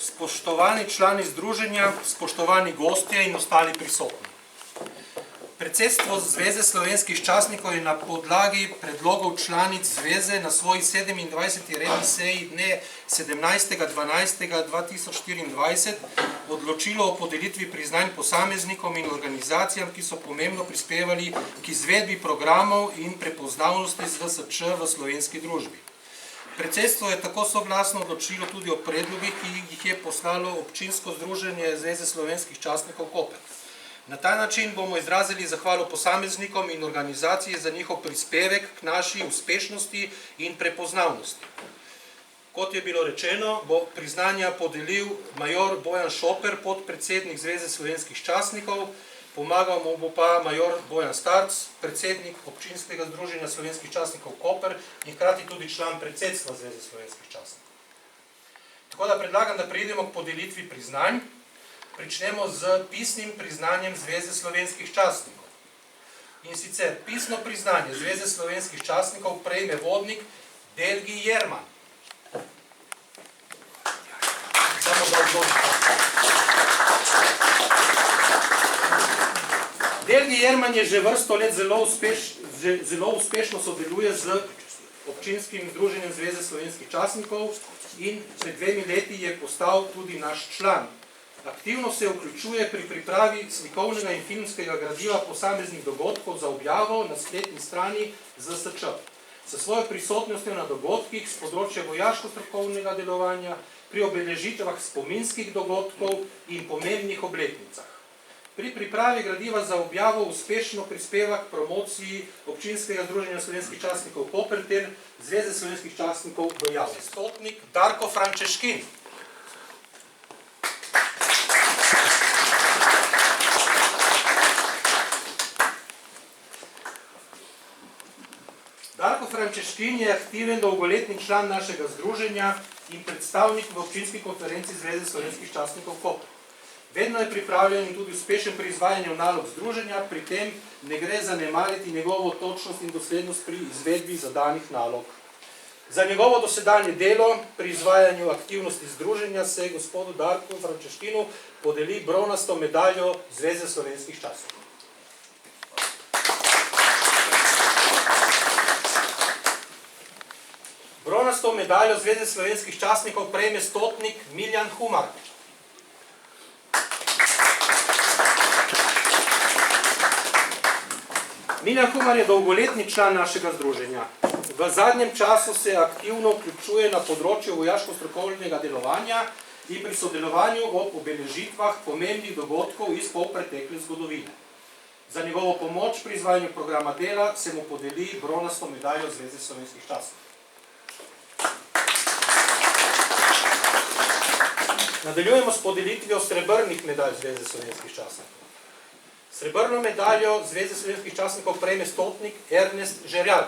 Spoštovani člani združenja, spoštovani gostje in ostali prisotni. Predsedstvo Zveze slovenskih častnikov je na podlagi predlogov članic Zveze na svoji 27. redni seji dne 17.12.2024 odločilo o podelitvi priznanj posameznikom in organizacijam, ki so pomembno prispevali k izvedbi programov in prepoznavnosti ZSČ v slovenski družbi. Predsedstvo je tako soglasno odločilo tudi o predlogih, ki jih je poslalo občinsko združenje Zveze slovenskih častnikov Koper. Na ta način bomo izrazili zahvalo posameznikom in organizaciji za njihov prispevek k naši uspešnosti in prepoznavnosti. Kot je bilo rečeno, bo priznanja podelil major Bojan Šoper, podpredsednik Zveze slovenskih častnikov, pomagal mu bo pa major Bojan Starc, predsednik občinskega združenja slovenskih častnikov Koper in hkrati tudi član predsedstva Zveze slovenskih častnikov. Tako da predlagam, da preidemo k podelitvi priznanj. Pričnemo z pisnim priznanjem Zveze slovenskih častnikov. In sicer pisno priznanje Zveze slovenskih častnikov prejme vodnik Delgi Jerman. Samo da odložim. Delgi Jerman je že vrsto let zelo uspešno sodeluje z občinskim združenjem Zveze slovenskih častnikov in pred 2 leti je postal tudi naš član. Aktivno se vključuje pri pripravi slikovnega in filmskega gradiva posameznih dogodkov za objavo na spletni strani ZSČ. S svojo prisotnostjo na dogodkih z področja vojaško-strokovnega delovanja, pri obeležitvah spominskih dogodkov in pomembnih obletnicah. Pri pripravi gradiva za objavo uspešno prispeva k promociji občinskega združenja slovenskih častnikov Koper ter Zveze slovenskih častnikov v javnosti. Stotnik Darko Frančeškin. Darko Frančeškin je aktiven dolgoletni član našega združenja in predstavnik v občinski konferenci Zveze slovenskih častnikov Koper. Vedno je pripravljen in tudi uspešen pri izvajanju nalog združenja, pri tem ne gre zanemariti njegovo točnost in doslednost pri izvedbi zadanih nalog. Za njegovo dosedanje delo pri izvajanju aktivnosti združenja se gospodu Darku Frančeškinu podeli bronasto medaljo Zveze slovenskih častnikov. Bronasto medaljo Zveze slovenskih častnikov prejme stotnik Miljan Humar. Miljan Humar je dolgoletni član našega združenja. V zadnjem času se aktivno vključuje na področju vojaško-strokovnega delovanja in pri sodelovanju ob obeležitvah pomembnih dogodkov iz polpretekle zgodovine. Za njegovo pomoč pri izvajanju programa dela se mu podeli bronasto medaljo Zveze slovenskih častnikov. Nadaljujemo s podelitvijo srebrnih medalj Zveze slovenskih častnikov. Srebrno medaljo Zveze slovenskih častnikov prejme stotnik Ernest Žerjal.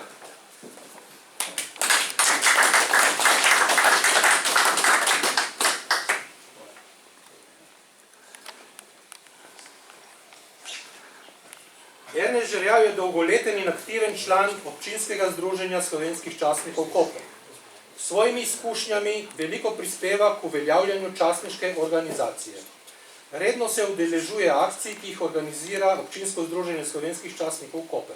Ernest Žerjal je dolgoleten in aktiven član občinskega združenja slovenskih častnikov Koper. S svojimi izkušnjami veliko prispeva k uveljavljanju častniške organizacije. Redno se udeležuje akcij, ki jih organizira občinsko združenje slovenskih častnikov Koper.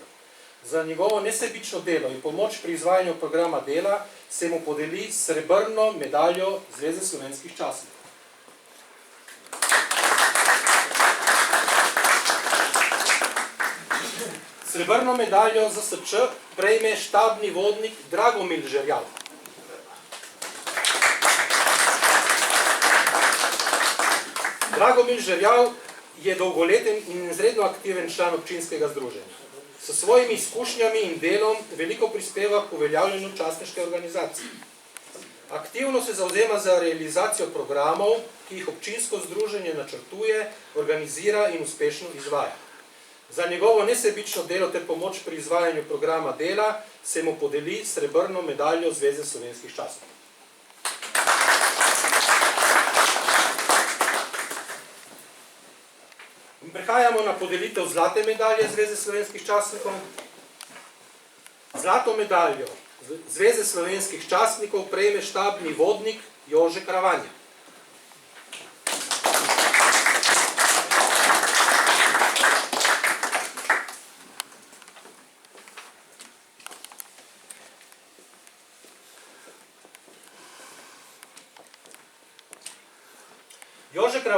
Za njegovo nesebično delo in pomoč pri izvajanju programa dela se mu podeli srebrno medaljo Zveze slovenskih častnikov. Srebrno medaljo ZSČ prejme štabni vodnik Dragomil Žerjal. Dragomil Žerjal je dolgoleten in izredno aktiven član občinskega združenja. S svojimi izkušnjami in delom veliko prispeva k uveljavljanju častniške organizacije. Aktivno se zavzema za realizacijo programov, ki jih občinsko združenje načrtuje, organizira in uspešno izvaja. Za njegovo nesebično delo ter pomoč pri izvajanju programa dela se mu podeli srebrno medaljo Zveze slovenskih častnikov. Prehajamo na podelitev zlate medalje Zveze slovenskih častnikov. Zlato medaljo Zveze slovenskih častnikov prejme štabni vodnik Jože Kravanja.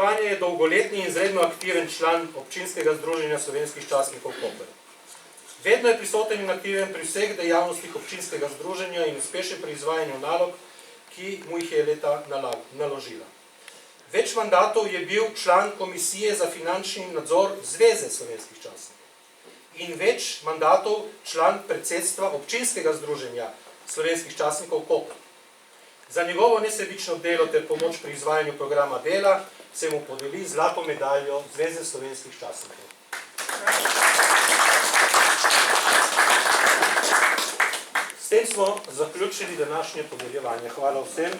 podeljevanja je dolgoletni in izredno aktiven član občinskega združenja slovenskih častnikov Koper. Vedno je prisoten in aktiven pri vseh dejavnostih občinskega združenja in uspešen pri izvajanju nalog, ki mu jih je leta naložila. Več mandatov je bil član Komisije za finančni nadzor Zveze slovenskih častnikov in več mandatov član predsedstva občinskega združenja slovenskih častnikov Koper. Za njegovo nesebično delo ter pomoč pri izvajanju programa dela se mu podeli zlato medaljo Zveze slovenskih častnikov. S tem smo zaključili današnje podeljevanje. Hvala vsem.